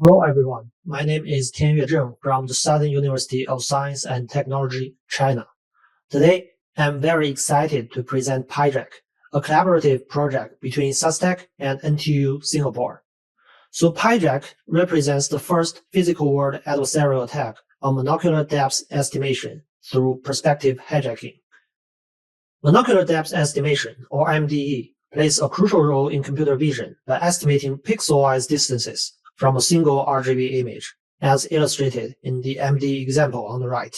Hello everyone, my name is Tianyue Zheng from the Southern University of Science and Technology, China. Today, I'm very excited to present Hijack, a collaborative project between SUSTech and NTU Singapore. So Hijack represents the first physical world adversarial attack on monocular depth estimation through perspective hijacking. Monocular depth estimation, or MDE, plays a crucial role in computer vision by estimating pixel-wise distances from a single RGB image, as illustrated in the MDE example on the right.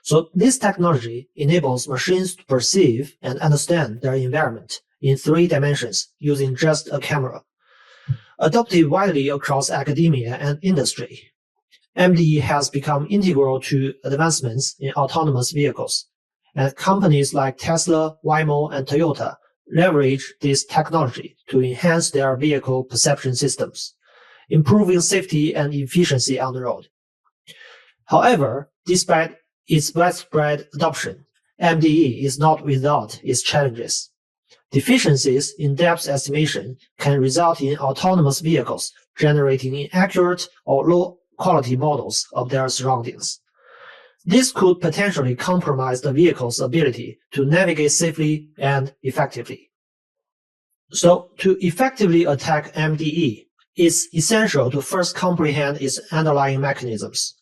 So this technology enables machines to perceive and understand their environment in 3 dimensions using just a camera. Adopted widely across academia and industry, MDE has become integral to advancements in autonomous vehicles, and companies like Tesla, Waymo, and Toyota leverage this technology to enhance their vehicle perception systems, improving safety and efficiency on the road. However, despite its widespread adoption, MDE is not without its challenges. Deficiencies in depth estimation can result in autonomous vehicles generating inaccurate or low-quality models of their surroundings. This could potentially compromise the vehicle's ability to navigate safely and effectively. So, to effectively attack MDE, it's essential to first comprehend its underlying mechanisms.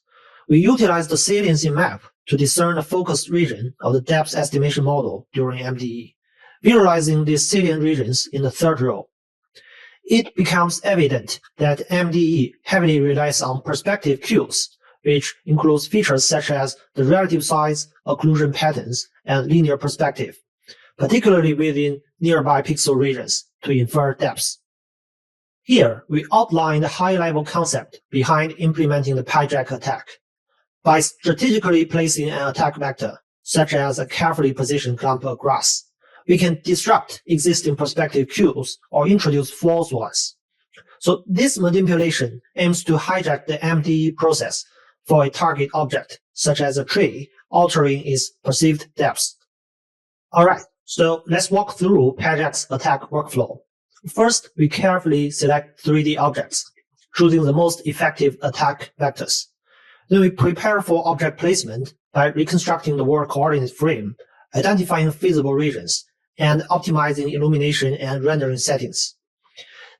We utilize the saliency map to discern the focused region of the depth estimation model during MDE, visualizing these salient regions in the third row. It becomes evident that MDE heavily relies on perspective cues, which includes features such as the relative size, occlusion patterns, and linear perspective, particularly within nearby pixel regions, to infer depth. Here, we outline the high-level concept behind implementing the hijack attack. By strategically placing an attack vector, such as a carefully positioned clump of grass, we can disrupt existing perspective cues or introduce false ones. So this manipulation aims to hijack the MDE process for a target object, such as a tree, altering its perceived depth. Alright, so let's walk through hijack's attack workflow. First, we carefully select 3D objects, choosing the most effective attack vectors. Then we prepare for object placement by reconstructing the world coordinate frame, identifying feasible regions, and optimizing illumination and rendering settings.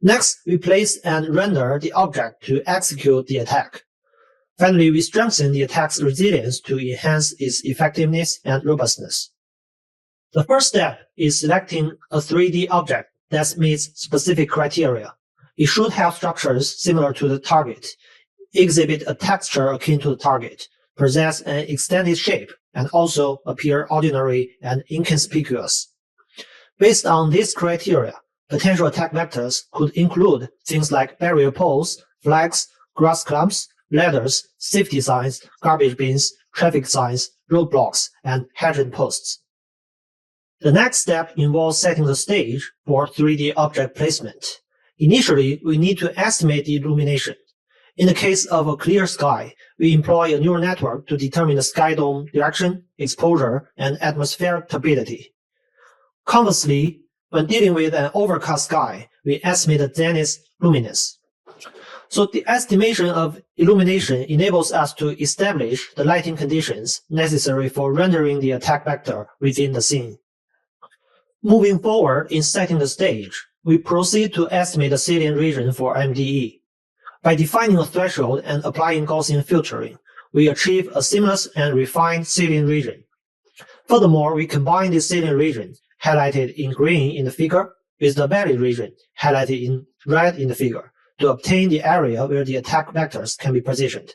Next, we place and render the object to execute the attack. Finally, we strengthen the attack's resilience to enhance its effectiveness and robustness. The first step is selecting a 3D object that meets specific criteria. It should have structures similar to the target, exhibit a texture akin to the target, possess an extended shape, and also appear ordinary and inconspicuous. Based on these criteria, potential attack vectors could include things like barrier poles, flags, grass clumps, ladders, safety signs, garbage bins, traffic signs, roadblocks, and hydrant posts. The next step involves setting the stage for 3D object placement. Initially, we need to estimate the illumination. In the case of a clear sky, we employ a neural network to determine the sky dome direction, exposure, and atmospheric turbidity. Conversely, when dealing with an overcast sky, we estimate the zenith luminance. So the estimation of illumination enables us to establish the lighting conditions necessary for rendering the attack vector within the scene. Moving forward in setting the stage, we proceed to estimate the salient region for MDE. By defining a threshold and applying Gaussian filtering, we achieve a seamless and refined salient region. Furthermore, we combine this salient region, highlighted in green in the figure, with the valid region, highlighted in red in the figure, to obtain the area where the attack vectors can be positioned.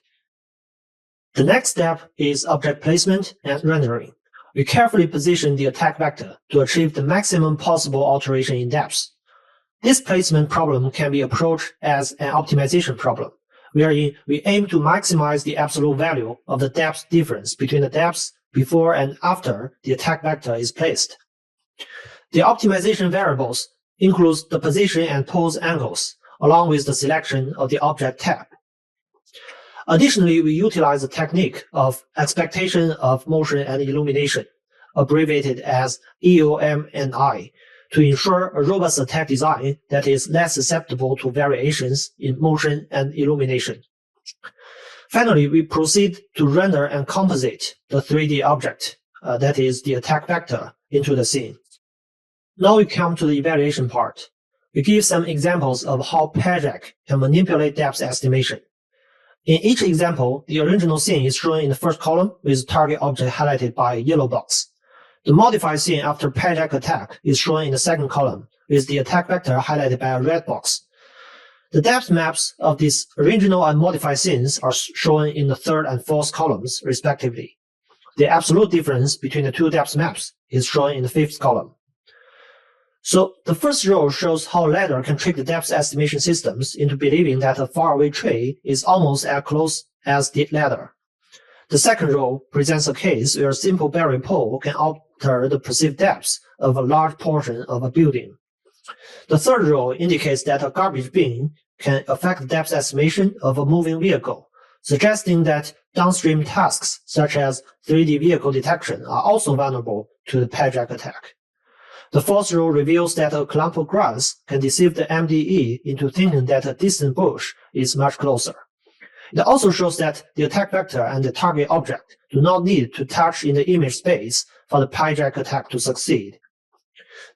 The next step is object placement and rendering. We carefully position the attack vector to achieve the maximum possible alteration in depth. This placement problem can be approached as an optimization problem, wherein we aim to maximize the absolute value of the depth difference between the depths before and after the attack vector is placed. The optimization variables include the position and pose angles, along with the selection of the object type. Additionally, we utilize the technique of expectation of motion and illumination, abbreviated as EOM&I, to ensure a robust attack design that is less susceptible to variations in motion and illumination. Finally, we proceed to render and composite the 3D object, that is the attack vector, into the scene. Now we come to the evaluation part. We give some examples of how Hijack can manipulate depth estimation. In each example, the original scene is shown in the first column with target object highlighted by a yellow box. The modified scene after Hijack attack is shown in the second column with the attack vector highlighted by a red box. The depth maps of these original and modified scenes are shown in the third and fourth columns, respectively. The absolute difference between the two depth maps is shown in the fifth column. So the first row shows how ladder can trick the depth estimation systems into believing that a faraway tree is almost as close as the ladder. The second row presents a case where a simple barrier pole can alter the perceived depth of a large portion of a building. The third row indicates that a garbage bin can affect the depth estimation of a moving vehicle, suggesting that downstream tasks such as 3D vehicle detection are also vulnerable to the Hijack attack. The fourth row reveals that a clump of grass can deceive the MDE into thinking that a distant bush is much closer. It also shows that the attack vector and the target object do not need to touch in the image space for the Hijack attack to succeed.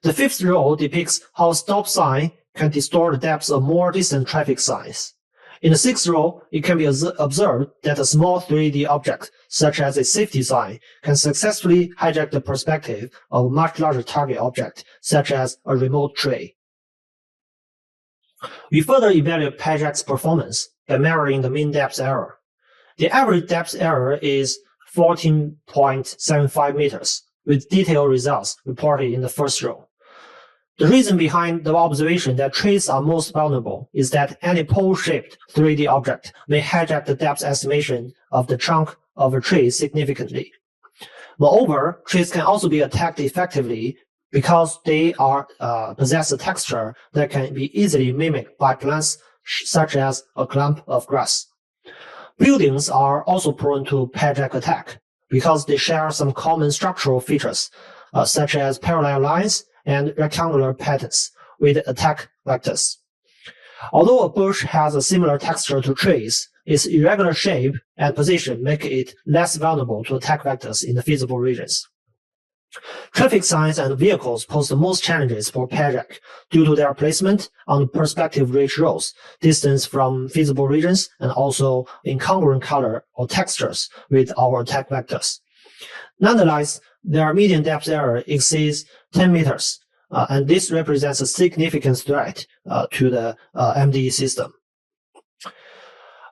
The fifth row depicts how a stop sign can distort the depth of more distant traffic signs. In the sixth row, it can be observed that a small 3D object, such as a safety sign, can successfully hijack the perspective of a much larger target object, such as a remote tree. We further evaluate Hijack's performance by measuring the mean depth error. The average depth error is 14.75 meters, with detailed results reported in the first row. The reason behind the observation that trees are most vulnerable is that any pole-shaped 3D object may hijack the depth estimation of the trunk of a tree significantly. Moreover, trees can also be attacked effectively because they possess a texture that can be easily mimicked by plants such as a clump of grass. Buildings are also prone to Hijack attack because they share some common structural features, such as parallel lines and rectangular patterns with attack vectors. Although a bush has a similar texture to trees, its irregular shape and position make it less vulnerable to attack vectors in the feasible regions. Traffic signs and vehicles pose the most challenges for Hijack due to their placement on perspective-rich roads, distance from feasible regions, and also incongruent color or textures with our attack vectors. Nonetheless, their median depth error exceeds 10 meters, and this represents a significant threat to the MDE system.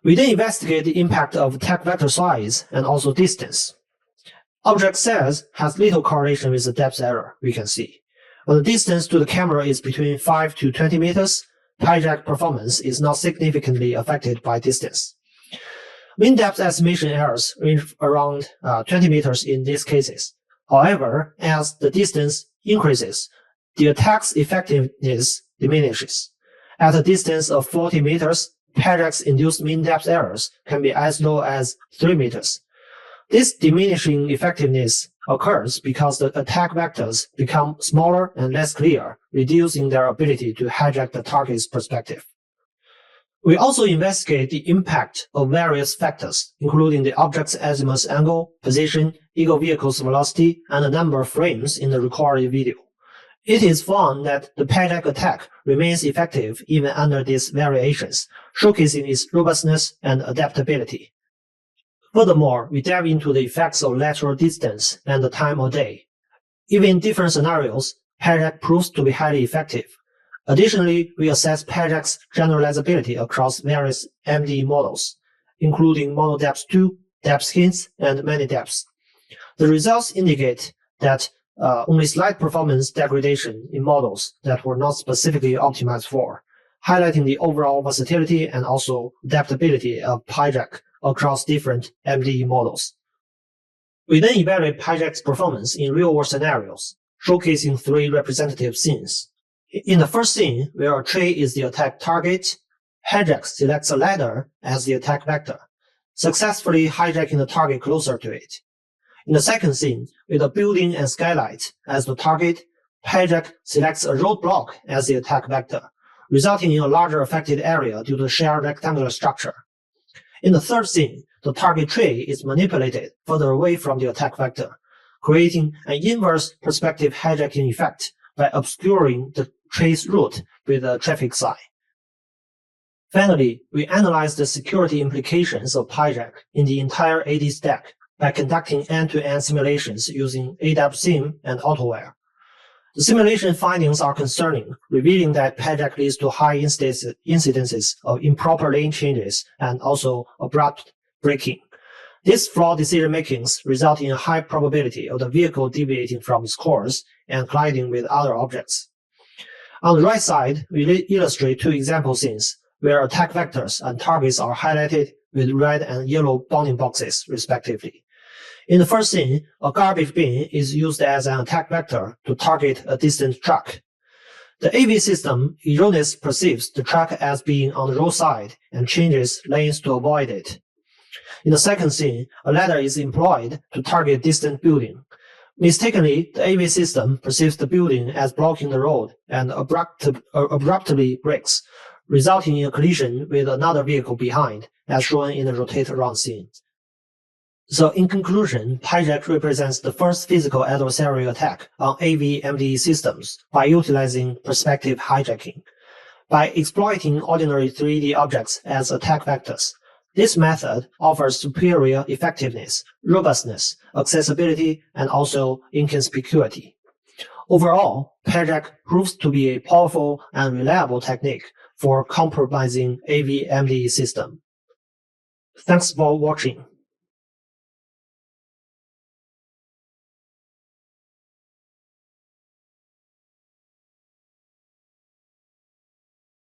We then investigate the impact of attack vector size and also distance. Object size has little correlation with the depth error, we can see. When the distance to the camera is between 5 to 20 meters, Hijack performance is not significantly affected by distance. Mean depth estimation errors range around 20 meters in these cases. However, as the distance increases, the attack's effectiveness diminishes. At a distance of 40 meters, Hijack's induced mean depth errors can be as low as 3 meters. This diminishing effectiveness occurs because the attack vectors become smaller and less clear, reducing their ability to hijack the target's perspective. We also investigate the impact of various factors, including the object's azimuth angle, position, eagle vehicle's velocity, and the number of frames in the recorded video. It is found that the Hijack attack remains effective even under these variations, showcasing its robustness and adaptability. Furthermore, we dive into the effects of lateral distance and the time of day. Even in different scenarios, Hijack proves to be highly effective. Additionally, we assess Hijack's generalizability across various MDE models, including monodepth 2, depth hints, and many depths. The results indicate that only slight performance degradation in models that were not specifically optimized for, highlighting the overall versatility and also adaptability of Hijack across different MDE models. We then evaluate Hijack's performance in real-world scenarios, showcasing 3 representative scenes. In the first scene, where a tree is the attack target, Hijack selects a ladder as the attack vector, successfully hijacking the target closer to it. In the second scene, with a building and skylight as the target, hijack selects a roadblock as the attack vector, resulting in a larger affected area due to the shared rectangular structure. In the third scene, the target tree is manipulated further away from the attack vector, creating an inverse perspective hijacking effect by obscuring the tree's root with a traffic sign. Finally, we analyze the security implications of hijack in the entire AD stack by conducting end-to-end simulations using AWSIM and AutoWare. The simulation findings are concerning, revealing that hijack leads to high incidences of improper lane changes and also abrupt braking. These flawed decision-makings result in a high probability of the vehicle deviating from its course and colliding with other objects. On the right side, we illustrate two example scenes where attack vectors and targets are highlighted with red and yellow bounding boxes, respectively. In the first scene, a garbage bin is used as an attack vector to target a distant truck. The AV system erroneously perceives the truck as being on the roadside and changes lanes to avoid it. In the second scene, a ladder is employed to target distant building. Mistakenly, the AV system perceives the building as blocking the road and abruptly brakes, resulting in a collision with another vehicle behind, as shown in the rotate around scene. So in conclusion, hijack represents the first physical adversarial attack on AV MDE systems by utilizing perspective hijacking. By exploiting ordinary 3D objects as attack vectors, this method offers superior effectiveness, robustness, accessibility, and also inconspicuity. Overall, hijack proves to be a powerful and reliable technique for compromising AV MDE system. Thanks for watching.